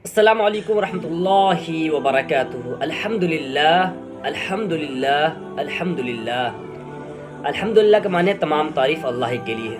अस्सलामु अलैकुम रहमतुल्लाहि व बरकातुहू। अल्हम्दुलिल्लाह अल्हम्दुलिल्लाह अल्हम्दुलिल्लाह। अल्हम्दुलिल्लाह के माने तमाम तारीफ़ अल्लाह के लिए है।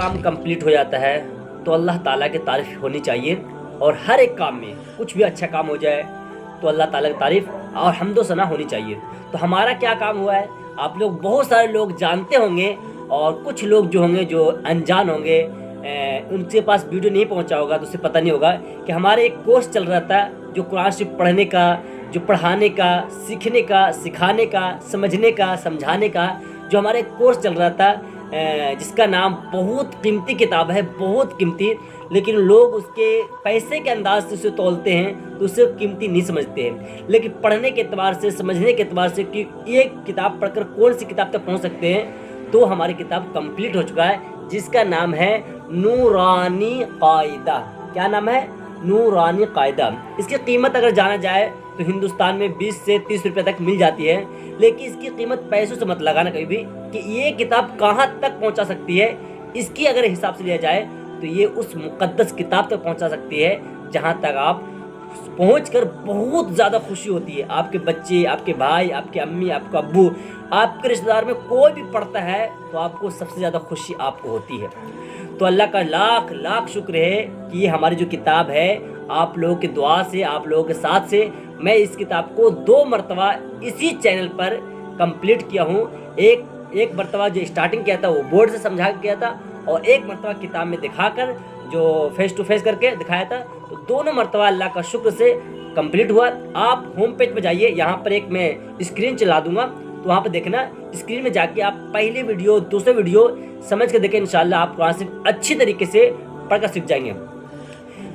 काम कंप्लीट हो जाता है तो अल्लाह ताला की तारीफ़ होनी चाहिए, और हर एक काम में कुछ भी अच्छा काम हो जाए तो अल्लाह ताला की तारीफ़ और हम्दो सना होनी चाहिए। तो हमारा क्या काम हुआ है, आप लोग बहुत सारे लोग जानते होंगे और कुछ लोग जो होंगे जो अनजान होंगे, उनके पास वीडियो नहीं पहुंचा होगा तो उसे पता नहीं होगा कि हमारे एक कोर्स चल रहा था जो कुरान शरीफ पढ़ने का, जो पढ़ाने का, सीखने का, सिखाने का, समझने का, समझाने का जो हमारे कोर्स चल रहा था, जिसका नाम बहुत कीमती किताब है, बहुत कीमती, लेकिन लोग उसके पैसे के अंदाज से उसे तोलते हैं तो उसे कीमती नहीं समझते हैं। लेकिन पढ़ने के एतबार से, समझने के एतबार से कि ये किताब पढ़कर कौन सी किताब तक पहुंच सकते हैं, तो हमारी किताब कंप्लीट हो चुका है जिसका नाम है नूरानी कायदा। क्या नाम है? नूरानी कायदा। इसकी कीमत अगर जाना जाए तो हिंदुस्तान में 20 से 30 रुपये तक मिल जाती है, लेकिन इसकी कीमत पैसों से मत लगाना कभी भी कि ये किताब कहाँ तक पहुँचा सकती है। इसकी अगर हिसाब से लिया जाए तो ये उस मुक़द्दस किताब तक पहुँचा सकती है जहाँ तक आप पहुंचकर बहुत ज़्यादा खुशी होती है। आपके बच्चे, आपके भाई, आपके अम्मी, आपका अब्बू, आपके रिश्तेदार में कोई भी पढ़ता है तो आपको सबसे ज़्यादा खुशी आपको होती है। तो अल्लाह का लाख लाख शुक्र है कि ये हमारी जो किताब है, आप लोगों की दुआ से, आप लोगों के साथ से मैं इस किताब को 2 मरतबा इसी चैनल पर कंप्लीट किया हूँ। एक मरतबा जो स्टार्टिंग किया था वो बोर्ड से समझा के किया था, और एक मरतबा किताब में दिखाकर जो फेस टू फेस करके दिखाया था। तो दोनों मरतबा अल्लाह का शुक्र से कंप्लीट हुआ। आप होम पेज पर जाइए, यहाँ पर एक मैं स्क्रीन चला दूंगा तो वहाँ पर देखना, स्क्रीन में जाके आप पहले वीडियो, दूसरे वीडियो समझ के देखें। इंशाल्लाह आप कुरान से अच्छी तरीके से पढ़कर सीख जाएंगे।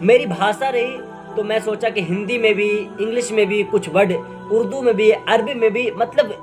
मेरी भाषा रही तो मैं सोचा कि हिंदी में भी, इंग्लिश में भी कुछ वर्ड, उर्दू में भी, अरबी में भी, मतलब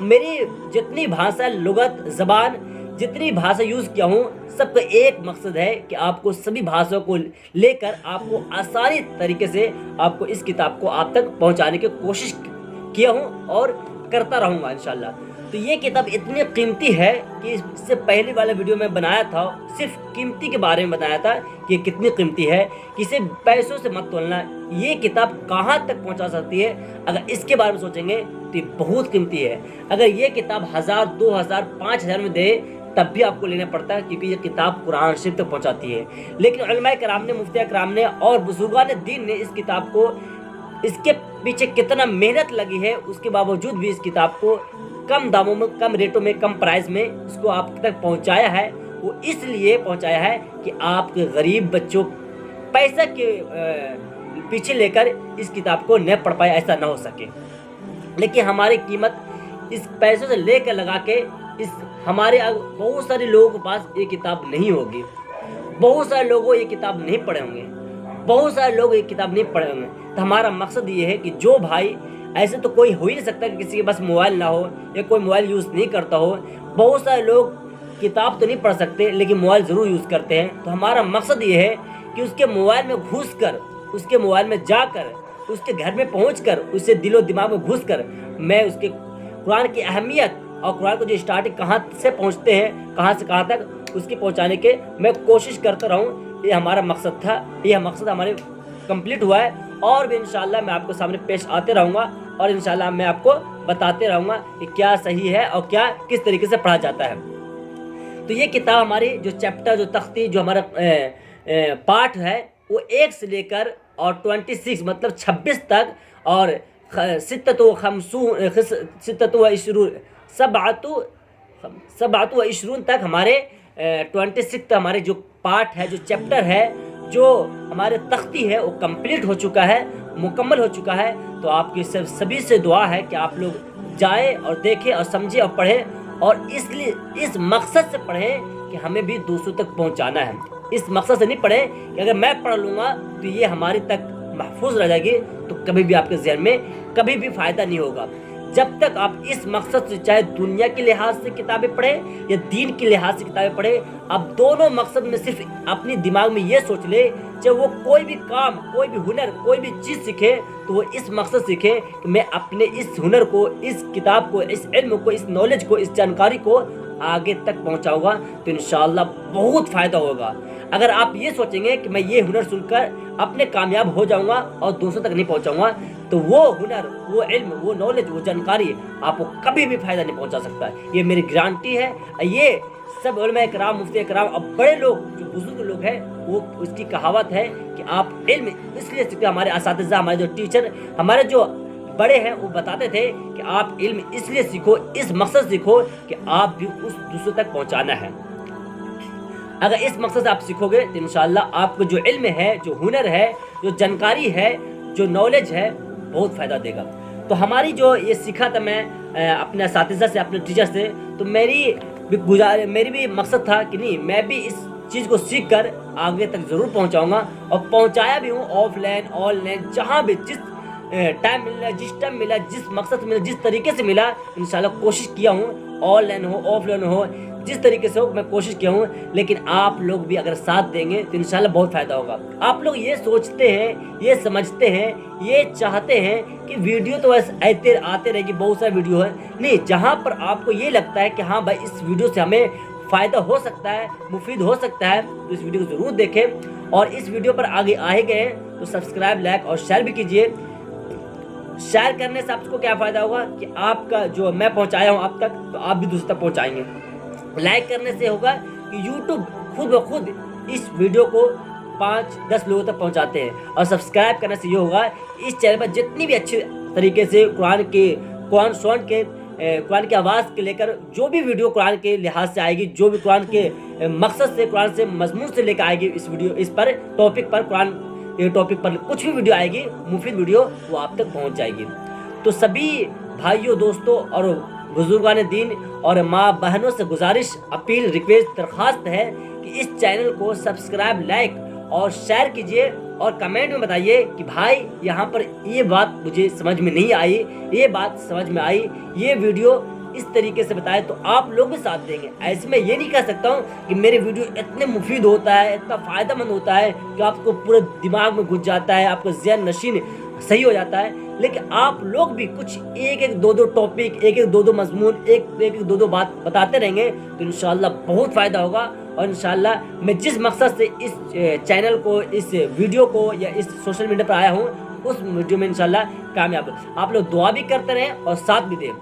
मेरी जितनी भाषा, लुगत, ज़बान, जितनी भाषा यूज़ किया हूँ, सबका एक मकसद है कि आपको सभी भाषाओं को लेकर आपको आसानी तरीके से आपको इस किताब को आप तक पहुँचाने की कोशिश किया हूँ और करता रहूँगा इंशाल्लाह। तो ये किताब इतनी कीमती है कि इससे पहले वाला वीडियो में बनाया था, सिर्फ कीमती के बारे में बताया था कि ये कितनी कीमती है कि इसे पैसों से मत तोलना। ये किताब कहाँ तक पहुँचा सकती है, अगर इसके बारे में सोचेंगे तो ये बहुत कीमती है। अगर ये किताब 1000, 2000, 5000 में दे तब भी आपको लेना पड़ता है, क्योंकि ये किताब कुरान शरीफ तक पहुँचाती है। लेकिन उलमाए कराम ने, मुफ्तिया कराम ने और बुजुर्गान दीन ने इस किताब को, इसके पीछे कितना मेहनत लगी है, उसके बावजूद भी इस किताब को कम दामों में, कम रेटों में, कम प्राइस में इसको आप तक पहुंचाया है। वो इसलिए पहुंचाया है कि आपके गरीब बच्चों पैसा के पीछे लेकर इस किताब को न पढ़ पाए, ऐसा ना हो सके। लेकिन हमारी कीमत इस पैसों से लेकर लगा के इस हमारे बहुत सारे लोगों के पास ये किताब नहीं होगी, बहुत सारे लोगों ये किताब नहीं पढ़े होंगे, बहुत सारे लोग ये किताब नहीं पढ़े होंगे। तो हमारा मकसद ये है कि जो भाई, ऐसे तो कोई हो ही नहीं सकता कि किसी के पास मोबाइल ना हो या कोई मोबाइल यूज़ नहीं करता हो। बहुत सारे लोग किताब तो नहीं पढ़ सकते लेकिन मोबाइल ज़रूर यूज़ करते हैं। तो हमारा मकसद ये है कि उसके मोबाइल में घुस कर, उसके मोबाइल में जाकर, उसके घर में पहुँच कर, उससे दिलो दिमाग में घुस कर मैं उसके कुरान की अहमियत और कुरान को जो स्टार्टिंग कहाँ से पहुँचते हैं, कहाँ से कहाँ तक, उसके पहुँचाने के मैं कोशिश करता रहूँ। ये हमारा मकसद था, यह मकसद हमारे कंप्लीट हुआ है। और भी इंशाल्लाह मैं आपको सामने पेश आते रहूँगा और इंशाल्लाह मैं आपको बताते रहूँगा कि क्या सही है और क्या किस तरीके से पढ़ा जाता है। तो ये किताब हमारी जो चैप्टर, जो तख्ती, जो हमारा पार्ट है वो 1 से लेकर और 26 मतलब 26 तक, और सबअतु व इशरून तक हमारे 26 तक हमारे जो पार्ट है, जो चैप्टर है, जो हमारे तख्ती है वो कंप्लीट हो चुका है, मुकम्मल हो चुका है। तो आपकी सभी से दुआ है कि आप लोग जाए और देखें और समझें और पढ़ें, और इसलिए इस मकसद से पढ़ें कि हमें भी दूसरों तक पहुंचाना है। इस मकसद से नहीं पढ़ें कि अगर मैं पढ़ लूँगा तो ये हमारी तक महफूज रह जाएगी, तो कभी भी आपके ज़हन में कभी भी फ़ायदा नहीं होगा। जब तक आप इस मकसद से, चाहे दुनिया के लिहाज से किताबें पढ़ें या दीन के लिहाज से किताबें पढ़ें, आप दोनों मकसद में सिर्फ अपनी दिमाग में ये सोच ले, चाहे वो कोई भी काम, कोई भी हुनर, कोई भी चीज़ सीखे तो वो इस मकसद सीखे कि मैं अपने इस हुनर को, इस किताब को, इस इल्म को, इस नॉलेज को, इस जानकारी को आगे तक पहुंचाऊंगा तो इंशाअल्लाह बहुत फ़ायदा होगा। अगर आप ये सोचेंगे कि मैं ये हुनर सुनकर अपने कामयाब हो जाऊंगा और दूसरों तक नहीं पहुंचाऊंगा, तो वो हुनर, वो इल्म, वो नॉलेज, वो जानकारी आपको कभी भी फ़ायदा नहीं पहुंचा सकता। ये मेरी गारंटी है। ये सब उलमा इकराम, मुफ्ती इकराम और बड़े लोग, जो बुजुर्ग लोग हैं, वो उसकी कहावत है कि आप इल्म इसलिए सीखते। हमारे असातिज़ा, हमारे जो टीचर, हमारे जो बड़े हैं, वो बताते थे कि आप इल्म इसलिए सीखो, इस मकसद से सीखो कि आप भी उस दूसरों तक पहुंचाना है। अगर इस मकसद से आप सीखोगे तो इंशाअल्लाह आपको जो इल्म है, जो हुनर है, जो जानकारी है, जो नॉलेज है, बहुत फ़ायदा देगा। तो हमारी जो ये सीखा था मैं अपने असातिज़ा से, अपने टीचर से, तो मेरी भी मकसद था कि नहीं, मैं भी इस चीज़ को सीख कर आगे तक ज़रूर पहुंचाऊंगा और पहुंचाया भी हूँ। ऑफलाइन, ऑनलाइन, जहाँ भी जिस टाइम मिला, जिस टाइम मिला, जिस मकसद से मिला, जिस तरीके से मिला, इंशाल्लाह कोशिश किया हूँ। ऑनलाइन हो, ऑफलाइन हो, जिस तरीके से हो मैं कोशिश किया हूँ। लेकिन आप लोग भी अगर साथ देंगे तो इंशाल्लाह बहुत फ़ायदा होगा। आप लोग ये सोचते हैं, ये समझते हैं, ये चाहते हैं कि वीडियो तो बस आते रहेगी, बहुत सारी वीडियो है। नहीं, जहाँ पर आपको ये लगता है कि हाँ भाई इस वीडियो से हमें फ़ायदा हो सकता है, मुफीद हो सकता है, तो इस वीडियो को ज़रूर देखें। और इस वीडियो पर आगे आए गए तो सब्सक्राइब, लाइक और शेयर भी कीजिए। शेयर करने से आपको क्या फ़ायदा होगा कि आपका जो मैं पहुंचाया हूं आप तक, तो आप भी दूसरे तक पहुंचाएंगे। लाइक करने से होगा कि यूट्यूब खुद ब खुद इस वीडियो को 5-10 लोगों तक पहुंचाते हैं। और सब्सक्राइब करने से ये होगा, इस चैनल पर जितनी भी अच्छे तरीके से कुरान की आवाज़ के लेकर जो भी वीडियो कुरान के लिहाज से आएगी, जो भी कुरान के मकसद से, कुरान से मजमून से लेकर आएगी, इस वीडियो, इस पर टॉपिक पर, कुरान ये टॉपिक पर कुछ भी वीडियो आएगी, मुफीद वीडियो, वो आप तक पहुंच जाएगी। तो सभी भाइयों, दोस्तों और बुजुर्गान दीन और माँ बहनों से गुजारिश, अपील, रिक्वेस्ट, दरख्वास्त है कि इस चैनल को सब्सक्राइब, लाइक और शेयर कीजिए और कमेंट में बताइए कि भाई यहाँ पर ये बात मुझे समझ में नहीं आई, ये बात समझ में आई, ये वीडियो इस तरीके से बताए, तो आप लोग भी साथ देंगे। ऐसे मैं ये नहीं कह सकता हूँ कि मेरे वीडियो इतने मुफीद होता है, इतना फ़ायदेमंद होता है कि आपको पूरे दिमाग में घुस जाता है, आपका ज़हन नशीन सही हो जाता है। लेकिन आप लोग भी कुछ एक दो टॉपिक, एक दो मजमून, एक दो बात बताते रहेंगे तो इंशाल्लाह बहुत फ़ायदा होगा। और इंशाल्लाह मैं जिस मकसद से इस चैनल को, इस वीडियो को या इस सोशल मीडिया पर आया हूँ, उस वीडियो में इंशाल्लाह कामयाब। आप लोग दुआ भी करते रहें और साथ भी दें,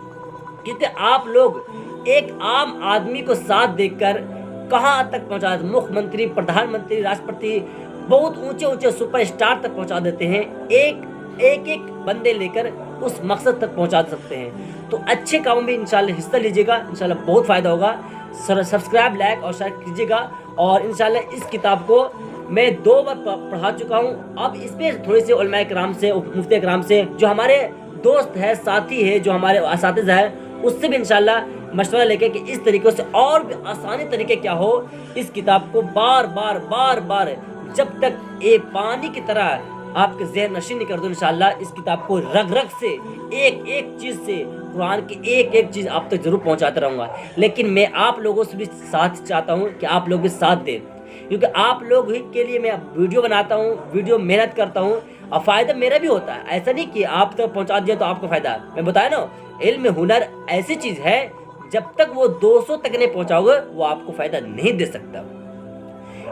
क्योंकि आप लोग एक आम आदमी को साथ देकर कहाँ तक पहुँचा देते, मुख्यमंत्री, प्रधानमंत्री, राष्ट्रपति, बहुत ऊंचे ऊंचे सुपरस्टार तक पहुँचा देते हैं। एक बंदे लेकर उस मकसद तक पहुँचा सकते हैं। तो अच्छे कामों में इंशाल्लाह हिस्सा लीजिएगा, इंशाल्लाह बहुत फ़ायदा होगा। सब्सक्राइब, लाइक और शेयर कीजिएगा। और इंशाल्लाह इस किताब को मैं 2 बार पढ़ा चुका हूँ। अब इसमें थोड़ी सी उलमा इकराम से, मुफ्ती इकराम से, जो हमारे दोस्त है, साथी है, जो हमारे असातिज़ा है, उससे भी इंशाल्लाह मशवरा लेके कि इस तरीक़े से और भी आसानी तरीके क्या हो, इस किताब को बार बार जब तक ये पानी की तरह आपके ज़हन नशीन नहीं कर दो, इंशाल्लाह इस किताब को रग से, एक चीज़ से, कुरान की एक चीज़ आप तक ज़रूर पहुंचाता रहूँगा। लेकिन मैं आप लोगों से भी साथ चाहता हूँ कि आप लोग भी साथ दें, क्योंकि आप लोग ही के लिए मैं वीडियो बनाता हूँ, वीडियो मेहनत करता हूँ और फ़ायदा मेरा भी होता है। ऐसा नहीं कि आप तक पहुँचा दिया तो आपको फ़ायदा है। मैं बताया ना, इल्म, हुनर ऐसी चीज़ है, जब तक वो 200 तक नहीं पहुँचाओगे वो आपको फ़ायदा नहीं दे सकता।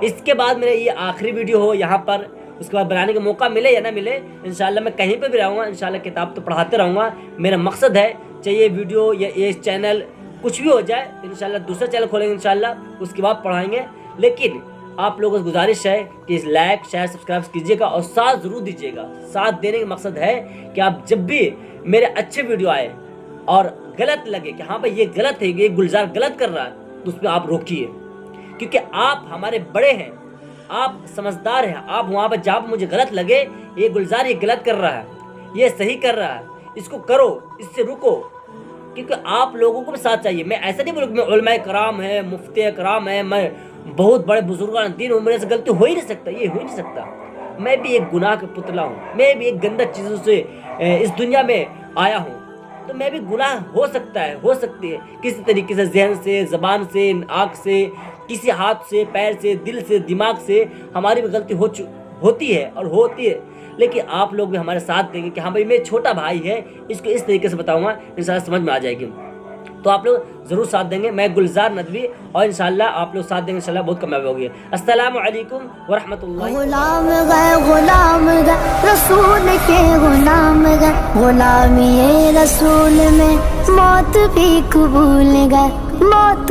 इसके बाद मेरा ये आखिरी वीडियो हो यहाँ पर, उसके बाद बनाने का मौका मिले या ना मिले, इंशाल्लाह मैं कहीं पर भी रहूँगा, इंशाल्लाह किताब तो पढ़ाते रहूँगा। मेरा मकसद है, चाहे ये वीडियो या ये चैनल कुछ भी हो जाए, इंशाल्लाह दूसरा चैनल खोलेंगे, इंशाल्लाह उसके बाद पढ़ाएंगे। लेकिन आप लोगों से गुजारिश है कि इस लाइक, शेयर, सब्सक्राइब कीजिएगा और साथ ज़रूर दीजिएगा। साथ देने का मकसद है कि आप जब भी मेरे अच्छे वीडियो आए और गलत लगे कि हाँ भाई ये गलत है, ये गुलजार गलत कर रहा है, तो उस पर आप रोकिए, क्योंकि आप हमारे बड़े हैं, आप समझदार हैं। आप वहाँ पर जहाँ मुझे गलत लगे, ये गुलजार ये गलत कर रहा है, ये सही कर रहा है, इसको करो, इससे रुको, क्योंकि आप लोगों को भी साथ चाहिए। मैं ऐसा नहीं बोलूँ कि मैं उलमा कराम है, मुफ्ती कराम है, मैं बहुत बड़े बुजुर्गान दीन हूँ, मेरे से गलती हो ही नहीं सकता, ये हो ही नहीं सकता। मैं भी एक गुनाह का पुतला हूँ, मैं भी एक गंदा चीज़ों से इस दुनिया में आया हूँ। तो मैं भी गुनाह हो सकता है, हो सकती है किसी तरीके से, जहन से, ज़बान से, आँख से, किसी हाथ से, पैर से, दिल से, दिमाग से हमारी भी गलती होती है और होती है। लेकिन आप लोग भी हमारे साथ देंगे कि हाँ भाई मेरे छोटा भाई है, इसको इस तरीके से बताऊँगा, इंशाल्लाह समझ में आ जाएगी। तो आप लोग ज़रूर साथ देंगे। मैं गुलजार नदवी, और इंशाल्लाह आप लोग साथ देंगे, इंशाल्लाह बहुत कामयाब होगी। अस्सलामु अलैकुम व रहमतुल्लाहि। गुलाम गए रसूल के, गुलामी रसूल में मौत भी कबूल गए, मौत